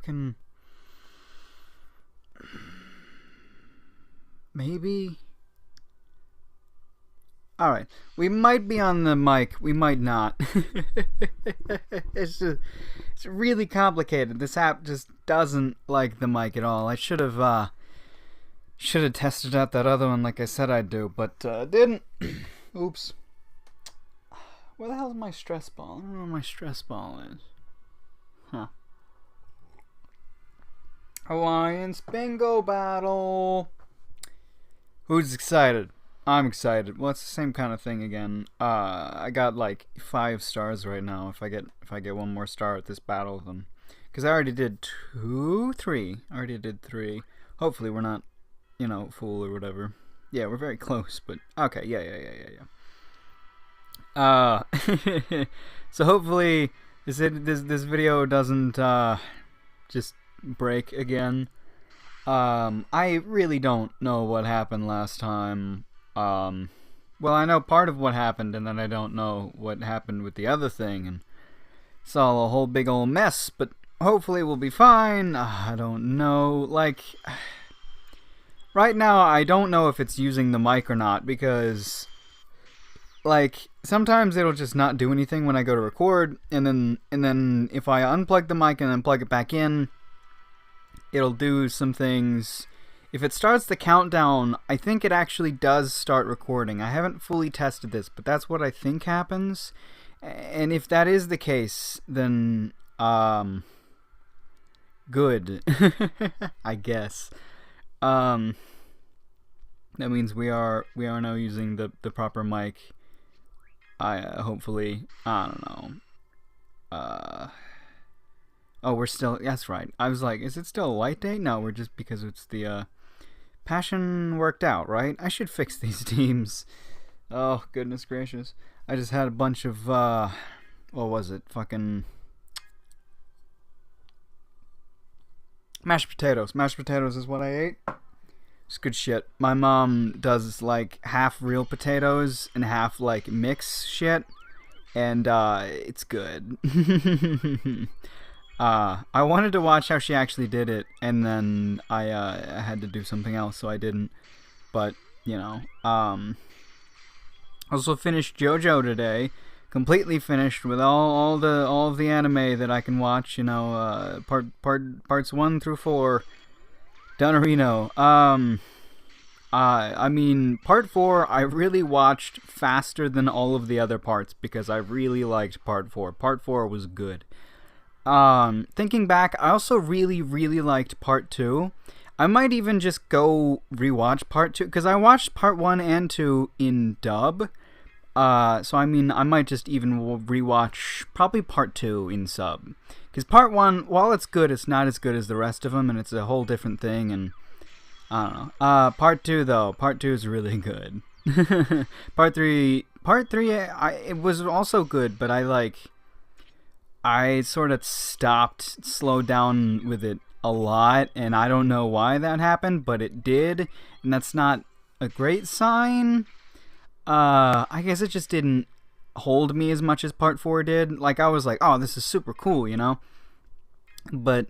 fucking... Maybe? Alright, we might be on the mic, we might not. It's really complicated. This app just doesn't like the mic at all. I should have tested out that other one like I said I'd do, but didn't. Oops. Where the hell is my stress ball? I don't know where my stress ball is. Huh. Alliance Bingo Battle! Who's excited? I'm excited. Well, it's the same kind of thing again. I got like 5 stars right now. If I get one more star at this battle, then, because I already did 3. I already did 3. Hopefully, we're not, fool or whatever. Yeah, we're very close. But okay, yeah. So hopefully this video doesn't just break again. I really don't know what happened last time. Well, I know part of what happened, and then I don't know what happened with the other thing, and it's all a whole big old mess, but hopefully we'll be fine. I don't know, like, right now I don't know if it's using the mic or not, because, like, sometimes it'll just not do anything when I go to record, and then if I unplug the mic and then plug it back in, it'll do some things. If it starts the countdown, I think it actually does start recording. I haven't fully tested this, but that's what I think happens. And if that is the case, then good. I guess. That means we are now using the proper mic. Hopefully, I don't know. Oh, we're still, that's right. I was like, is it still a light day? No, we're just, because it's the, Passion worked out, right? I should fix these teams. Oh, goodness gracious. I just had a bunch of, what was it? Fucking mashed potatoes. Mashed potatoes is what I ate. It's good shit. My mom does, like, half real potatoes and half, like, mix shit. And, it's good. I wanted to watch how she actually did it, and then I had to do something else, so I didn't. But, also finished Jojo today, completely finished with all of the anime that I can watch. Parts 1 through 4. Dunarino. I mean, part 4 I really watched faster than all of the other parts because I really liked part 4. Part 4 was good. Thinking back, I also really liked part 2. I might even just go rewatch part 2, because I watched part 1 and 2 in dub. So I mean, I might just even rewatch probably part 2 in sub. Because part 1, while it's good, it's not as good as the rest of them, and it's a whole different thing, and I don't know. Part 2, though, part 2 is really good. Part 3, it was also good, but I sort of slowed down with it a lot, and I don't know why that happened, but it did, and that's not a great sign. I guess it just didn't hold me as much as part 4 did. Like, I was like, oh, this is super cool, But,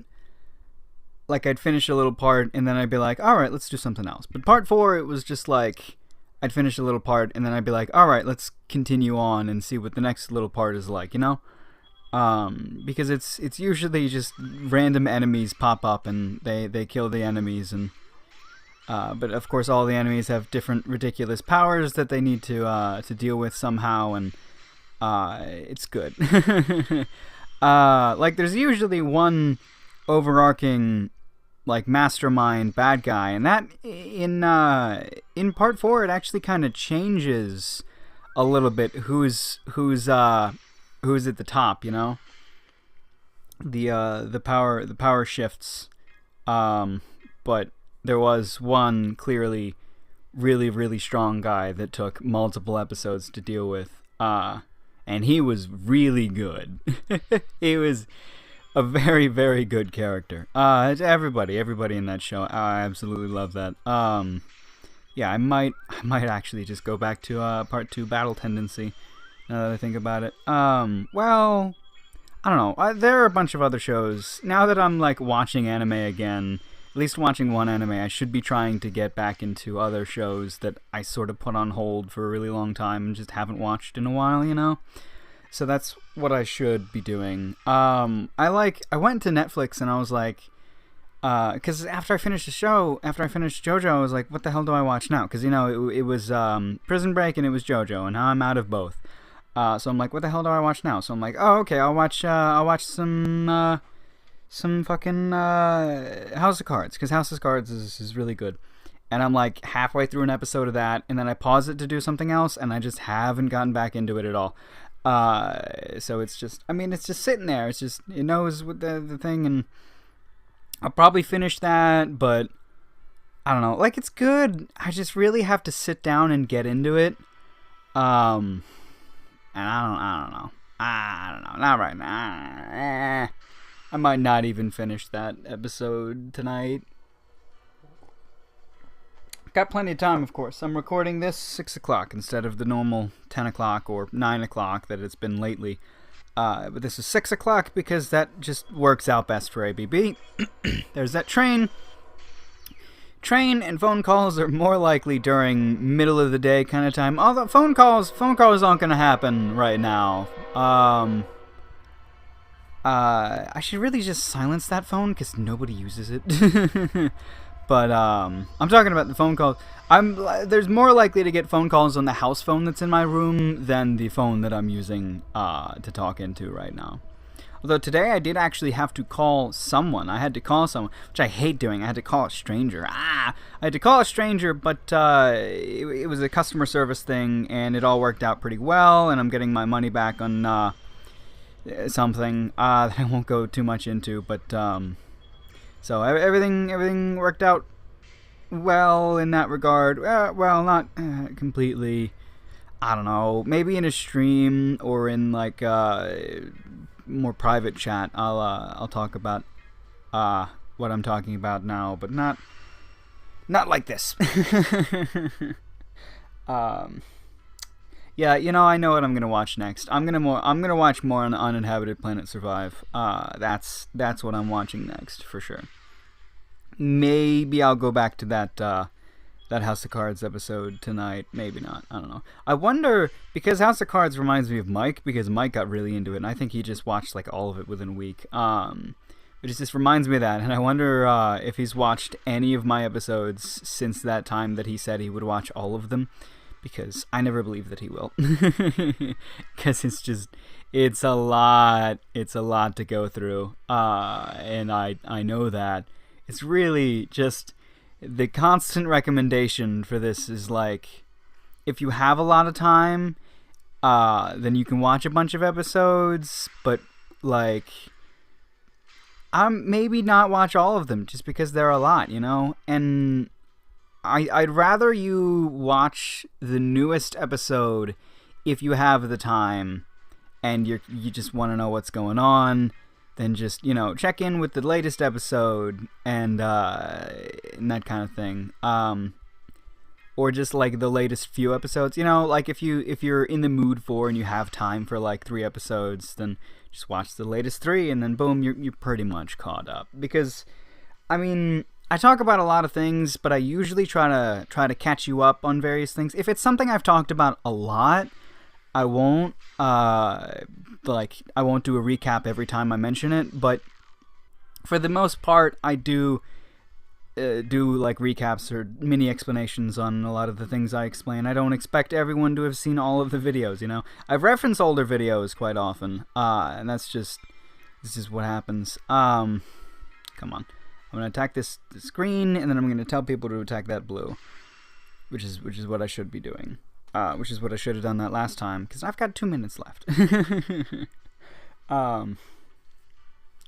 like, I'd finish a little part, and then I'd be like, alright, let's do something else. But part 4, it was just like, I'd finish a little part, and then I'd be like, alright, let's continue on and see what the next little part is like, Because it's usually just random enemies pop up and they kill the enemies, and but of course all the enemies have different ridiculous powers that they need to deal with somehow, and it's good. Like, there's usually one overarching, like, mastermind bad guy, and that in part 4 it actually kind of changes a little bit who's at the top, the power shifts, but there was one clearly really strong guy that took multiple episodes to deal with, and he was really good. He was a very good character. Everybody in that show, I absolutely love that. Yeah, I might actually just go back to part 2 Battle Tendency, now that I think about it. Well, I don't know. There are a bunch of other shows. Now that I'm like watching anime again, at least watching one anime, I should be trying to get back into other shows that I sort of put on hold for a really long time and just haven't watched in a while, you know? So that's what I should be doing. I went to Netflix and I was like, because after I finished the show, after I finished Jojo, I was like, what the hell do I watch now? Because, you know, it was Prison Break and it was Jojo, and now I'm out of both. So I'm like, what the hell do I watch now? So I'm like, oh, okay, I'll watch some fucking House of Cards, because House of Cards is really good. And I'm like halfway through an episode of that, and then I pause it to do something else, and I just haven't gotten back into it at all. So it's just, I mean, it's just sitting there. It's just, it knows what the thing, and I'll probably finish that, but I don't know. Like, it's good. I just really have to sit down and get into it. And I don't know. Not right now. I might not even finish that episode tonight. Got plenty of time, of course. I'm recording this 6 o'clock instead of the normal 10 o'clock or 9 o'clock that it's been lately. But this is 6 o'clock because that just works out best for ABB. There's that train. Train and phone calls are more likely during middle of the day kind of time. Although phone calls aren't going to happen right now. I should really just silence that phone because nobody uses it. But I'm talking about the phone calls. There's more likely to get phone calls on the house phone that's in my room than the phone that I'm using to talk into right now. Although today I did actually have to call someone. I had to call someone, which I hate doing. I had to call a stranger. I had to call a stranger, but it was a customer service thing, and it all worked out pretty well, and I'm getting my money back on something that I won't go too much into, but so everything worked out well in that regard. Well, not completely. I don't know. Maybe in a stream or in like more private chat, I'll talk about what I'm talking about now, but not like this. Yeah, you know, I know what I'm gonna watch next. I'm gonna watch more on Uninhabited Planet Survive. That's what I'm watching next for sure. Maybe I'll go back to that House of Cards episode tonight. Maybe not. I don't know. I wonder, because House of Cards reminds me of Mike, because Mike got really into it, and I think he just watched like all of it within a week. It just reminds me of that, and I wonder if he's watched any of my episodes since that time that he said he would watch all of them, because I never believe that he will. Because it's a lot to go through, and I know that. It's really just, the constant recommendation for this is like, if you have a lot of time, then you can watch a bunch of episodes, but like, maybe not watch all of them just because they're a lot, you know? And I'd rather you watch the newest episode if you have the time and you just want to know what's going on, then just, you know, check in with the latest episode and that kind of thing. Or just like the latest few episodes, you know, like if you're in the mood for and you have time for like 3 episodes, then just watch the latest 3 and then boom, you're pretty much caught up. Because I mean, I talk about a lot of things, but I usually try to catch you up on various things. If it's something I've talked about a lot, I won't I won't do a recap every time I mention it, but for the most part, I do like recaps or mini explanations on a lot of the things I explain. I don't expect everyone to have seen all of the videos, you know. I've referenced older videos quite often, and this is what happens. Come on. I'm going to attack this green, and then I'm going to tell people to attack that blue, which is what I should be doing. Which is what I should have done that last time, because I've got 2 minutes left.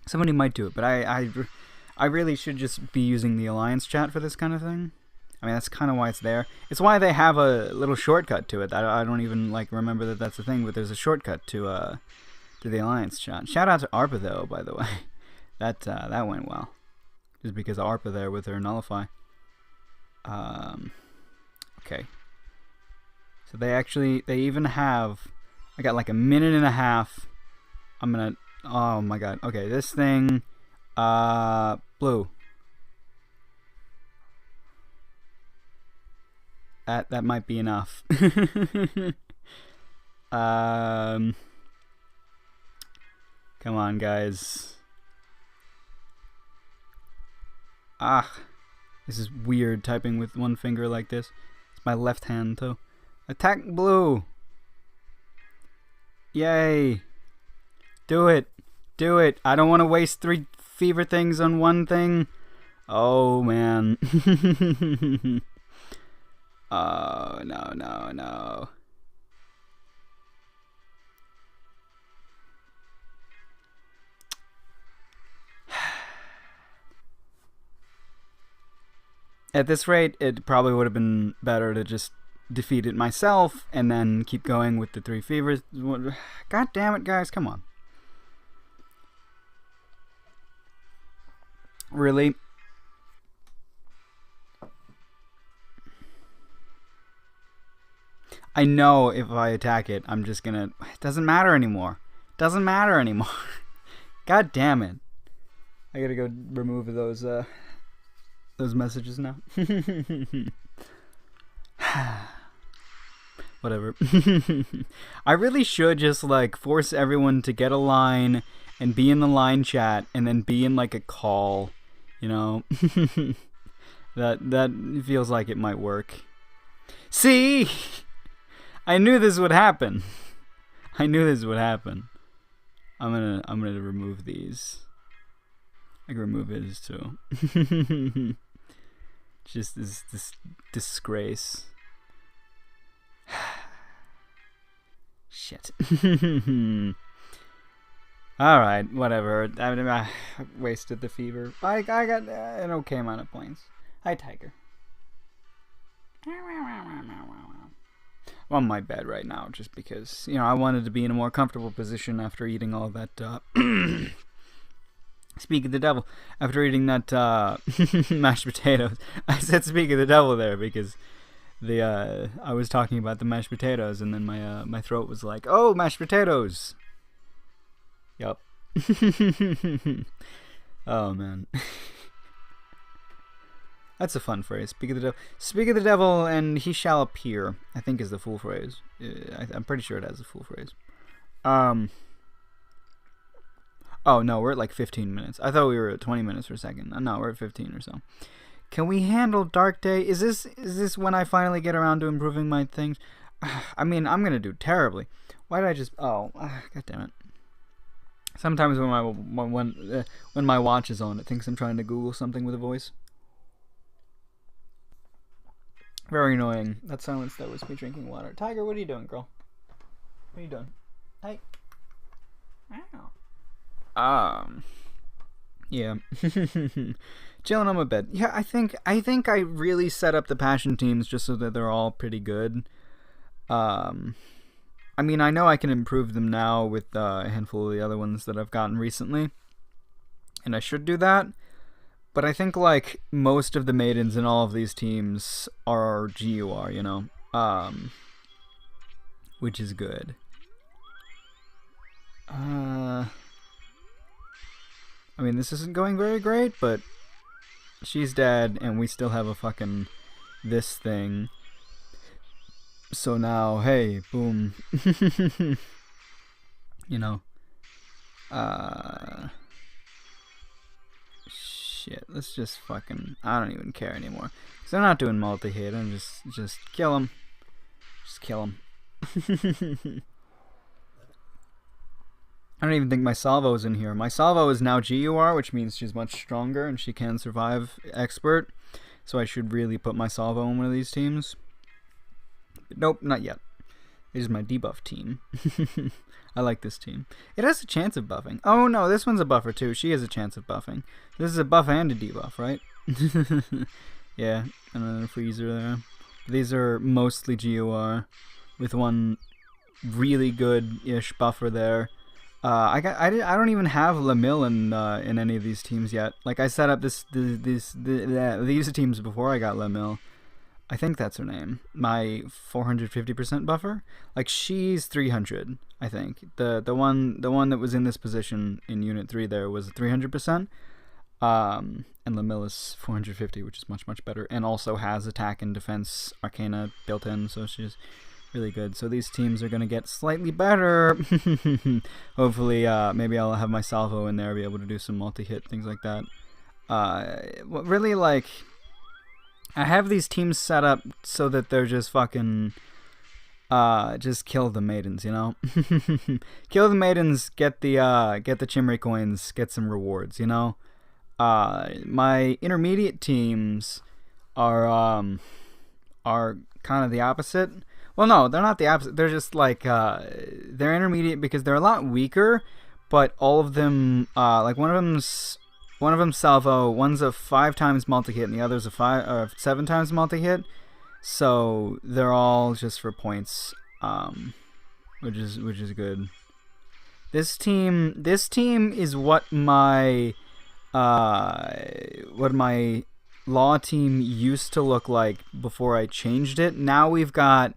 Somebody might do it, but I really should just be using the Alliance chat for this kind of thing. I mean, that's kind of why it's there. It's why they have a little shortcut to it. I don't even like remember that that's a thing, but there's a shortcut to the Alliance chat. Shout out to ARPA though, by the way. That went well. Just because of ARPA there with her nullify. Okay. So they even have, I got like a minute and a half. I'm gonna Oh my god. Okay, this thing. Blue. That might be enough. Come on, guys. This is weird typing with one finger like this. It's my left hand, though. Attack blue! Yay! Do it! Do it! I don't want to waste 3 fever things on one thing. Oh, man. Oh, no. At this rate, it probably would have been better to just defeat it myself and then keep going with the 3 fevers. God damn it, guys, come on. Really? I know if I attack it, I'm just gonna... It doesn't matter anymore. Doesn't matter anymore. God damn it. I gotta go remove those messages now. Whatever. I really should just like force everyone to get a line and be in the line chat and then be in like a call, you know. that feels like it might work. See? I knew this would happen. I knew this would happen. I'm gonna remove these. I can remove his too. Just this disgrace. Shit. Alright, whatever. I wasted the fever. I got an okay amount of points. Hi, Tiger. I'm on my bed right now just because, you know, I wanted to be in a more comfortable position after eating all that, speak of the devil. After eating that, mashed potatoes. I said speak of the devil there because I was talking about the mashed potatoes and then my throat was like, oh, mashed potatoes. Yup. Oh, man. That's a fun phrase. Speak of the devil. Speak of the devil and he shall appear, I think is the full phrase. I'm pretty sure it has a full phrase. Oh, no, we're at like 15 minutes. I thought we were at 20 minutes for a second. No, we're at 15 or so. Can we handle Dark Day? Is this when I finally get around to improving my things? I mean, I'm going to do terribly. Why did I just... Oh, God damn it. Sometimes when my watch is on, it thinks I'm trying to Google something with a voice. Very annoying. That silence that was me drinking water. Tiger, what are you doing, girl? What are you doing? Hey. Wow. Yeah. Chilling on my bed. Yeah, I think I really set up the passion teams just so that they're all pretty good. I mean, I know I can improve them now with a handful of the other ones that I've gotten recently. And I should do that. But I think, like, most of the maidens in all of these teams are GUR, you know? Which is good. I mean, this isn't going very great, but she's dead, and we still have a fucking this thing. So now, hey, boom. You know? Shit, let's just fucking... I don't even care anymore. Because I'm not doing multi-hit, I'm just kill him. Just kill him. I don't even think my salvo's in here. My salvo is now GUR, which means she's much stronger and she can survive expert. So I should really put my salvo in one of these teams. But nope, not yet. This is my debuff team. I like this team. It has a chance of buffing. Oh no, this one's a buffer too. She has a chance of buffing. This is a buff and a debuff, right? Yeah, and then a freezer there. These are mostly GUR with one really good-ish buffer there. I don't even have Lamille in any of these teams yet. Like I set up these teams before I got Lamille. I think that's her name. My 450% buffer. Like she's 300. I think. The one that was in this position in Unit 3 there was 300%. And Lamilla's 450, which is much, much better. And also has attack and defense Arcana built in, so she's really good. So these teams are going to get slightly better. Hopefully, maybe I'll have my salvo in there, be able to do some multi-hit, things like that. Really, like, I have these teams set up so that they're just fucking, just kill the maidens, you know? Kill the maidens, get the Chimray coins, get some rewards, you know? My intermediate teams are kind of the opposite. Well, no, they're not the opposite. They're just like, they're intermediate because they're a lot weaker, but all of them, like one of them's salvo, one's a 5 times multi-hit, and the other's a 7 times multi-hit. So they're all just for points, which is good. This team is what my law team used to look like before I changed it. Now we've got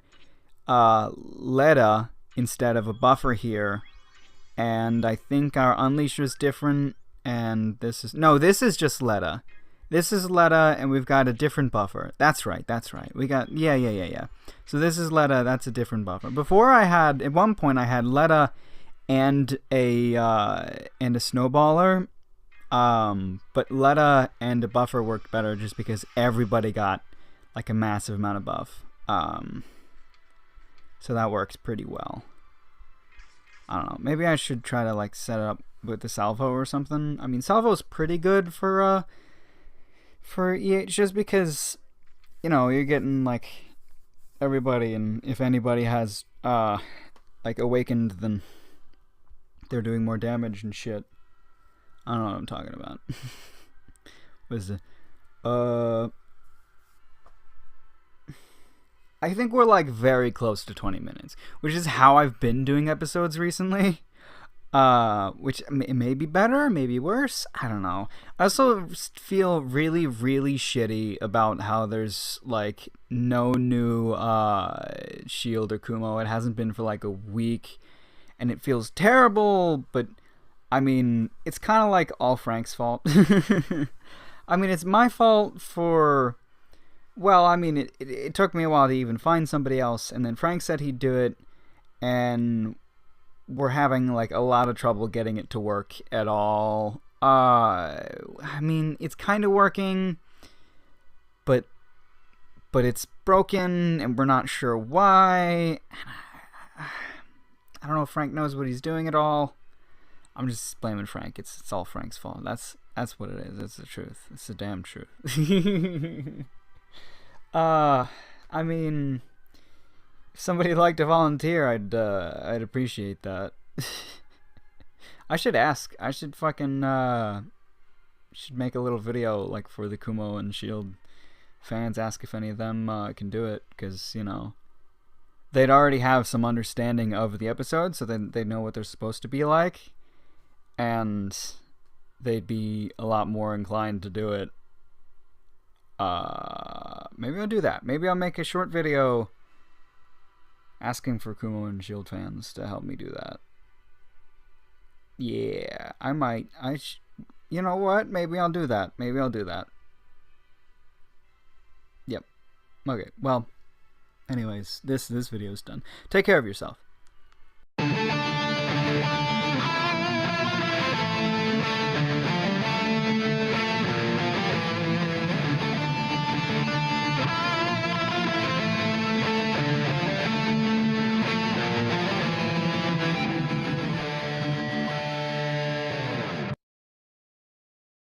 Leda instead of a buffer here, and I think our Unleasher is different, and this is just Leda. This is Leda, and we've got a different buffer. That's right. We got, yeah. So this is Leda, that's a different buffer. Before at one point I had Leda and a Snowballer, but Leda and a buffer worked better just because everybody got like a massive amount of buff. So that works pretty well. I don't know. Maybe I should try to like set it up with the salvo or something. I mean, salvo's pretty good for EH just because, you know, you're getting like everybody, and if anybody has like awakened, then they're doing more damage and shit. I don't know what I'm talking about. What is it? I think we're like very close to 20 minutes, which is how I've been doing episodes recently. Which may be better, maybe worse. I don't know. I also feel really, really shitty about how there's like no new shield or Kumo. It hasn't been for like a week, and it feels terrible, but I mean, it's kind of like all Frank's fault. I mean, it's my fault for... Well, I mean, it took me a while to even find somebody else, and then Frank said he'd do it, and we're having, like, a lot of trouble getting it to work at all. I mean, it's kind of working, but it's broken, and we're not sure why. I don't know if Frank knows what he's doing at all. I'm just blaming Frank. It's all Frank's fault. That's what it is. It's the truth. It's the damn truth. I mean, if somebody'd like to volunteer, I'd appreciate that. I should ask. I should fucking should make a little video like for the Kumo and Shield fans. Ask if any of them can do it, because you know they'd already have some understanding of the episode, so then they know what they're supposed to be like, and they'd be a lot more inclined to do it. Maybe I'll do that. Maybe I'll make a short video asking for Kumo and Shield fans to help me do that. Yeah, I might. You know what? Maybe I'll do that. Yep. Okay. Well, anyways, this video's done. Take care of yourself.